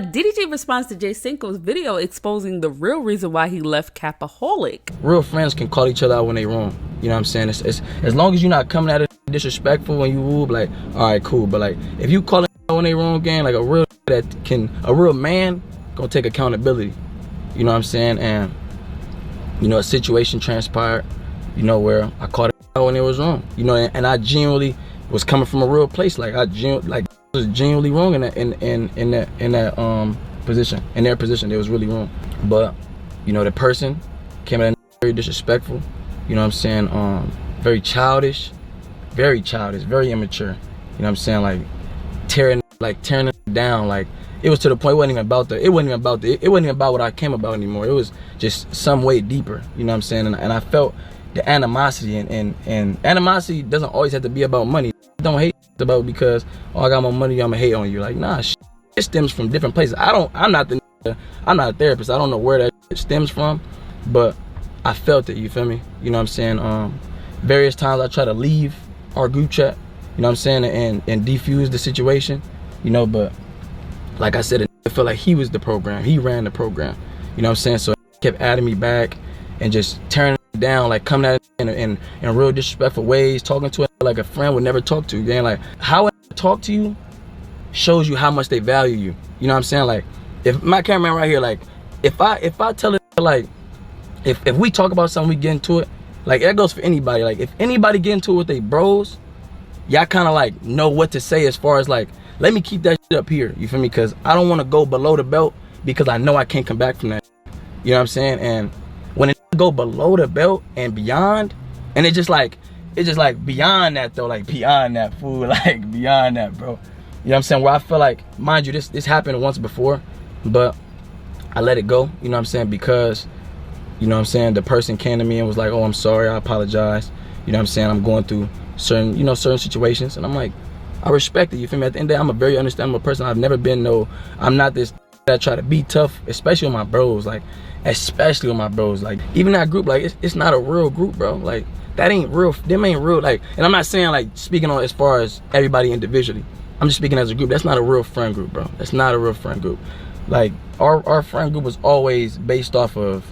DDG responds to J Cinco's video exposing the real reason why he left Capaholic. Real friends can call each other out when they wrong. You know what I'm saying? It's as long as you're not coming at it disrespectful when you woo, like, all right, cool. But like, if you call it out when they wrong, gang, like a real man gonna take accountability. You know what I'm saying? And you know, a situation transpired, you know, where I called it out when it was wrong. You know, and I genuinely was coming from a real place. Like was genuinely wrong in that position. In their position, it was really wrong. But you know, the person came at very disrespectful. You know what I'm saying? Very childish, very immature. You know what I'm saying? Like tearing it down. Like it was to the point it wasn't even about what I came about anymore. It was just some way deeper. You know what I'm saying? And I felt the animosity, and animosity doesn't always have to be about money. Don't hate about because I got more money, I'ma hate on you. Like nah, it stems from different places. I'm not a therapist. I don't know where that stems from, but I felt it. You feel me? You know what I'm saying? Various times I try to leave our group chat. You know what I'm saying? And defuse the situation. You know, but like I said, it felt like he was the program. He ran the program. You know what I'm saying? So he kept adding me back and just tearing it down, like coming at it in real disrespectful ways, talking to it like a friend would never talk to. Again, like how I talk to you shows you how much they value you. You know what I'm saying? Like if my cameraman right here, like if I tell it, like if we talk about something, we get into it, like that goes for anybody. Like if anybody get into it with they bros, y'all kind of like know what to say as far as like, let me keep that shit up here. You feel me? Because I don't want to go below the belt because I know I can't come back from that. You know what I'm saying? And when it go below the belt and beyond, and it's just like beyond that though, like beyond that, fool, like beyond that, bro. You know what I'm saying? Where I feel like, mind you, this happened once before, but I let it go. You know what I'm saying? Because, you know what I'm saying, the person came to me and was like, oh, I'm sorry, I apologize. You know what I'm saying? I'm going through certain situations, and I'm like, I respect it. You feel me? At the end of the day, I'm a very understandable person. I've never been I'm not this that try to be tough, especially with my bros. Like, especially with my bros. Like, even that group, like, it's not a real group, bro. Like, that ain't real. Them ain't real. Like, and I'm not saying like speaking on as far as everybody individually. I'm just speaking as a group. That's not a real friend group, bro. That's not a real friend group. Like, our friend group was always based off of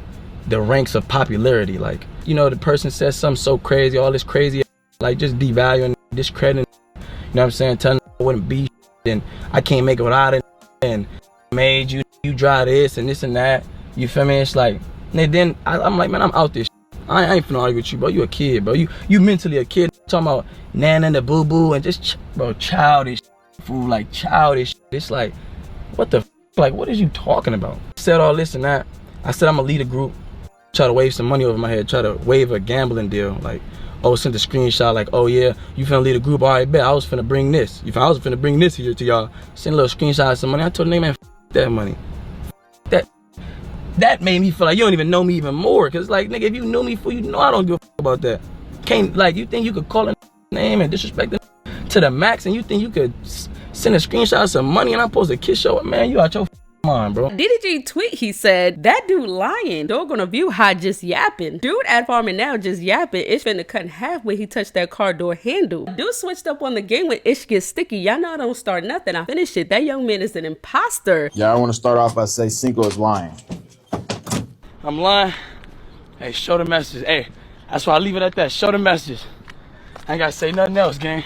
the ranks of popularity. Like, you know, the person says something so crazy, all this crazy, like just devaluing, discrediting. You know what I'm saying? Telling I wouldn't be, and I can't make it without it, and made you drive this and this and that. You feel me? It's like, and then I'm like, man, I'm out this. I ain't finna argue with you, bro. You a kid, bro. You mentally a kid. Talking about nan and the boo boo and just bro, childish fool, like childish. It's like, what the like? What is you talking about? I said all this and that. I said I'm gonna lead a group. Try to wave some money over my head. Try to wave a gambling deal. Like, oh, sent a screenshot. Like, oh yeah, you finna lead a group. All right, bet. I was finna bring this. I was finna bring this here to y'all. Send a little screenshot of some money. I told the nigga, man, that money. That made me feel like you don't even know me even more. Cause like, nigga, if you knew me, fool, you know I don't give a about that. Can't, like, you think you could call a name and disrespect it to the max, and you think you could send a screenshot of some money and I'm supposed to kiss your man? You out your mind, bro. DDG tweet, he said, that dude lying. Don't gonna view how just yapping. Dude at farming now just yapping. It's finna cut in half when he touched that car door handle. Dude switched up on the game when ish gets sticky. Y'all know I don't start nothing. I finish it. That young man is an imposter. Yeah, I want to start off by saying Cinco is lying. I'm lying. Hey, show the message. Hey, that's why I leave it at that. Show the message. I ain't gotta say nothing else, gang.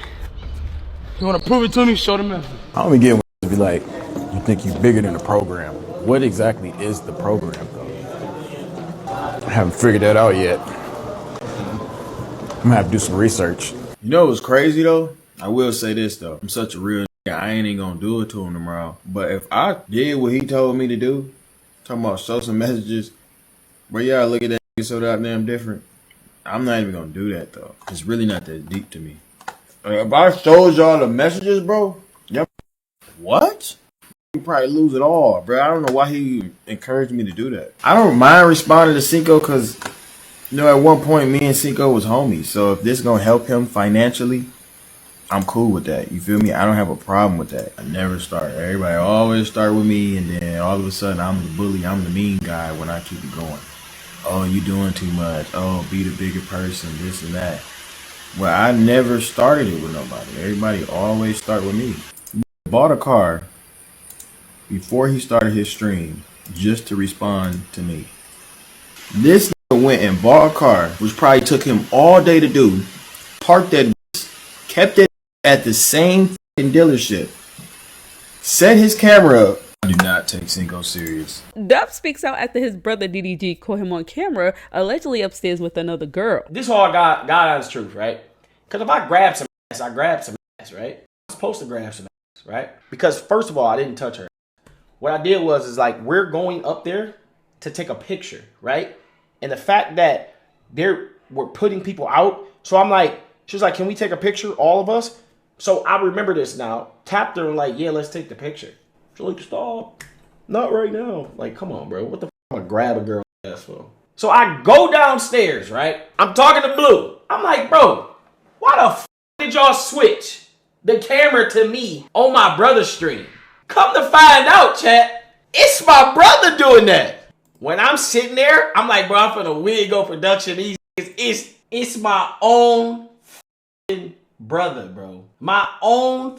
You wanna prove it to me? Show the message. I don't be getting to be like, you think you bigger than the program. What exactly is the program, though? I haven't figured that out yet. I'm gonna have to do some research. You know what's crazy, though? I will say this, though. I'm such a real nigga. I ain't even gonna do it to him tomorrow. But if I did what he told me to do, talking about show some messages, bro, y'all look at that so damn different. I'm not even gonna do that, though. It's really not that deep to me. If I showed y'all the messages, bro, y'all, what? You probably lose it all, bro. I don't know why he encouraged me to do that. I don't mind responding to Cinco because, you know, at one point, me and Cinco was homies. So if this is gonna help him financially, I'm cool with that. You feel me? I don't have a problem with that. I never start. Everybody always start with me, and then all of a sudden, I'm the bully. I'm the mean guy when I keep it going. Oh, you doing too much. Oh, be the bigger person, this and that. Well, I never started it with nobody. Everybody always start with me. Bought a car before he started his stream just to respond to me. This nigga went and bought a car, which probably took him all day to do, parked that, kept it at the same dealership, set his camera up. I do not take Cinco serious. Duff speaks out after his brother DDG caught him on camera, allegedly upstairs with another girl. This all God honest truth, right? Because if I grab some ass, I grab some ass, right? I'm supposed to grab some ass, right? Because first of all, I didn't touch her. What I did was like, we're going up there to take a picture, right? And the fact that we're putting people out. So I'm like, she was like, can we take a picture, all of us? So I remember this now. Tapped her and like, yeah, let's take the picture. She's like, stop. Not right now. Like, come on, bro. What the f am I gonna grab a girl ass for? So I go downstairs, right? I'm talking to Blue. I'm like, bro, why the f did y'all switch the camera to me on my brother's stream? Come to find out, chat, it's my brother doing that. When I'm sitting there, I'm like, bro, I'm finna wig production. It's my own brother, bro. My own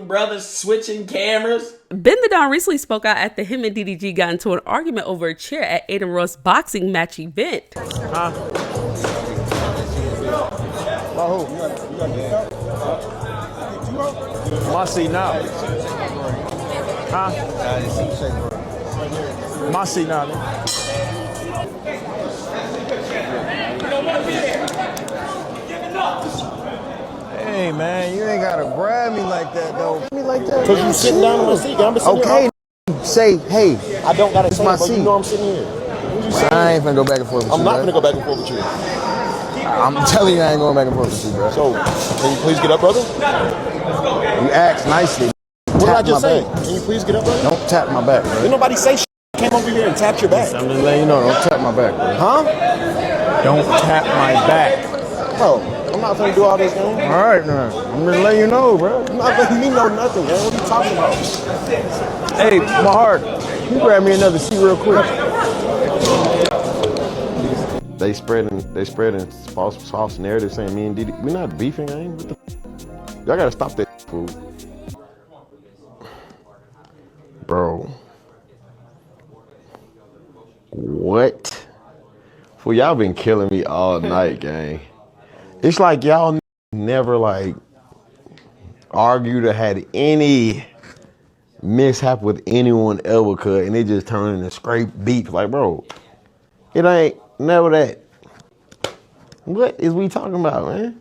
brother switching cameras. Bendadonn recently spoke out after him and DDG got into an argument over a chair at Aiden Ross' boxing match event. Huh? My seat now. Huh? My seat now. Hey man, you ain't gotta grab me like that though. Me like that. Cause you sitting down on my seat. I'm sitting okay. Here. Say, hey. I don't gotta say, my but seat. you know I'm sitting here. I ain't finna go back and forth with you. I'm not gonna go back and forth with you. I'm telling you, I ain't going back and forth with you, bro. So, can you please get up, brother? You asked nicely. What did I just say? Can you please get up, brother? Don't tap my back, bro. Did nobody say shit? Came over here and tapped your back. I'm just letting you know, don't tap my back, bro. Huh? Don't tap my back. Bro, I'm not gonna do all this, man. All right, now. I'm just letting you know, bro. You're not letting me know nothing, man. What are you talking about? Hey, my heart, you grab me another seat real quick. They spreading false narrative saying me and DD, we're not beefing, man. What the y'all gotta stop that fool. Bro. What? Fool, y'all been killing me all night, gang. It's like y'all never like argued or had any mishap with anyone ever could, and it just turned into scrape beef. Like, bro, it ain't never that. What is we talking about, man?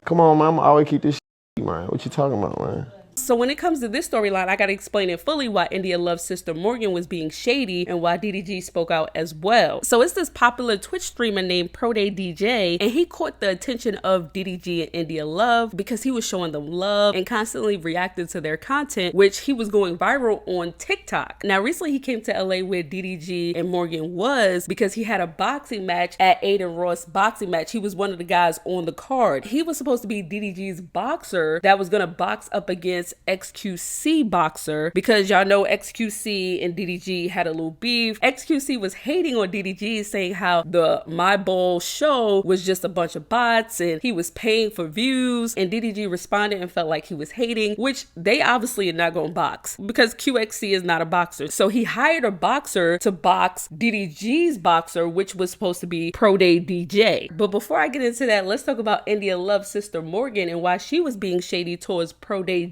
Come on, man. I'ma always keep this shit, man. What you talking about, man? So when it comes to this storyline, I gotta explain it fully why India Love's sister Morgan was being shady and why DDG spoke out as well. So it's this popular Twitch streamer named ProDay and he caught the attention of DDG and India Love because he was showing them love and constantly reacting to their content, which he was going viral on TikTok. Now recently he came to LA where DDG and Morgan was because he had a boxing match at Aiden Ross boxing match. He was one of the guys on the card. He was supposed to be DDG's boxer that was gonna box up against XQC boxer because y'all know XQC and DDG had a little beef. XQC was hating on DDG, saying how the My Bowl show was just a bunch of bots and he was paying for views, and DDG responded and felt like he was hating, which they obviously are not going to box because QXC is not a boxer. So he hired a boxer to box DDG's boxer, which was supposed to be ProDay. But before I get into that, let's talk about India Love's sister Morgan and why she was being shady towards ProDay,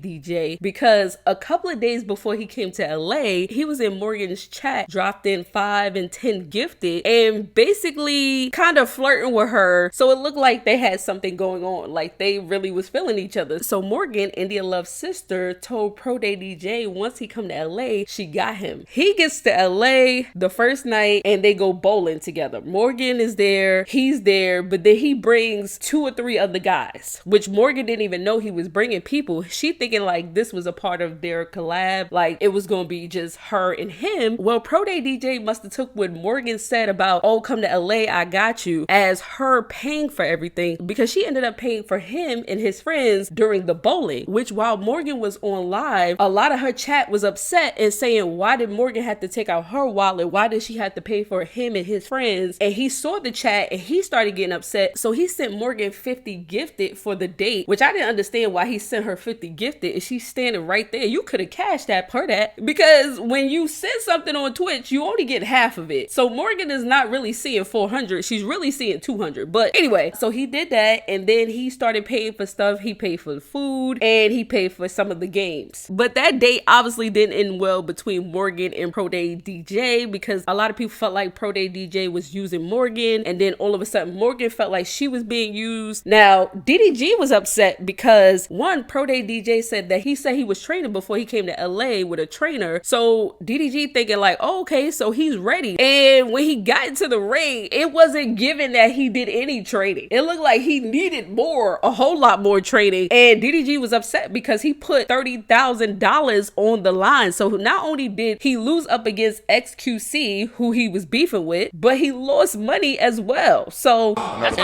because a couple of days before he came to LA, he was in Morgan's chat, dropped in 5 and 10 gifted, and basically kind of flirting with her. So it looked like they had something going on, like they really was feeling each other. So Morgan, India Love's sister, told ProDay once he come to LA, she got him. He gets to LA the first night and they go bowling together. Morgan is there, he's there, but then he brings 2 or 3 other guys, which Morgan didn't even know he was bringing people. She thinking like this was a part of their collab, like it was gonna be just her and him. Well, ProDay must have took what Morgan said about, oh, come to LA, I got you, as her paying for everything, because she ended up paying for him and his friends during the bowling, which while Morgan was on live, a lot of her chat was upset and saying, why did Morgan have to take out her wallet? Why did she have to pay for him and his friends? And he saw the chat and he started getting upset. So he sent Morgan 50 gifted for the date, which I didn't understand why he sent her 50 gifted. Is she's standing right there. You could have cashed that per that, because when you send something on Twitch, you only get half of it. So Morgan is not really seeing 400. She's really seeing 200. But anyway, so he did that, and then he started paying for stuff. He paid for the food, and he paid for some of the games. But that date obviously didn't end well between Morgan and Pro Day DJ, because a lot of people felt like Pro Day DJ was using Morgan, and then all of a sudden Morgan felt like she was being used. Now DDG was upset because one, Pro Day DJ said that he said he was training before he came to LA with a trainer. So DDG thinking like, oh, okay, so he's ready. And when he got into the ring, it wasn't given that he did any training. It looked like he needed more, a whole lot more training. And DDG was upset because he put $30,000 on the line. So not only did he lose up against XQC, who he was beefing with, but he lost money as well. So just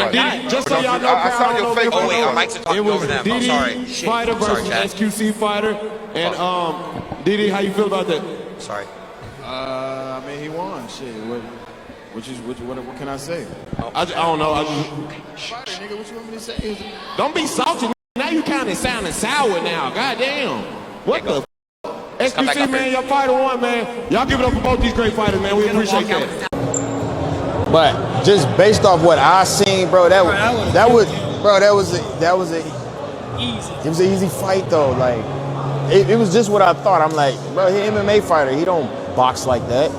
so y'all know, I saw your face. Oh wait, our mics are talking over them. I'm sorry. Fighter versus XQC fighter, and DD, how you feel about that? Sorry. I mean, he won. Shit. What can I say? I don't know. Fighter, nigga, what you want me to say? Don't be salty. Now you kind of sounding sour now. Goddamn. What the? XQC, man, your fighter won, man. Y'all give it up for both these great fighters, man. We appreciate that. But just based off what I seen, bro, that was an easy fight though. Like it was just what I thought. I'm like, bro, he MMA fighter. He don't box like that.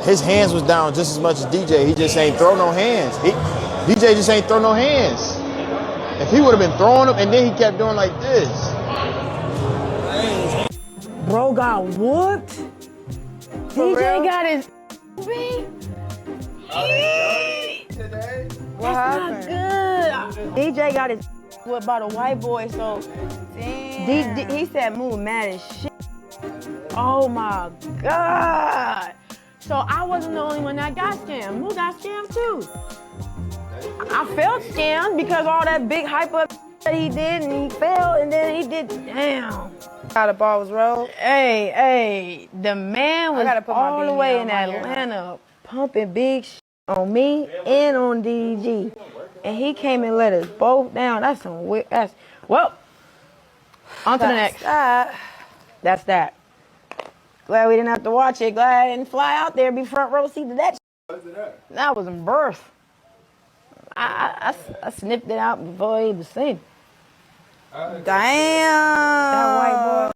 His hands was down just as much as DJ. He just ain't throw no hands. DJ just ain't throw no hands. If he would have been throwing them and then he kept doing like this. Bro got whooped. DJ got his beat. What happened? That's not good. DJ got his whooped by the white boy, so he said move mad as shit. Oh my God. So I wasn't the only one that got scammed. Moo got scammed too. I felt scammed because all that big hype up that he did, and he fell, and then he did, damn. How the ball was rolled? Hey, the man was all the way in Atlanta pumping big shit on me and on DDG. And he came and let us both down. That's some weird, well, on to the next. That's that. Glad we didn't have to watch it. Glad I didn't fly out there, be front row seat to that shit. That was in birth. I sniffed it out before I even seen it. Damn. That white boy.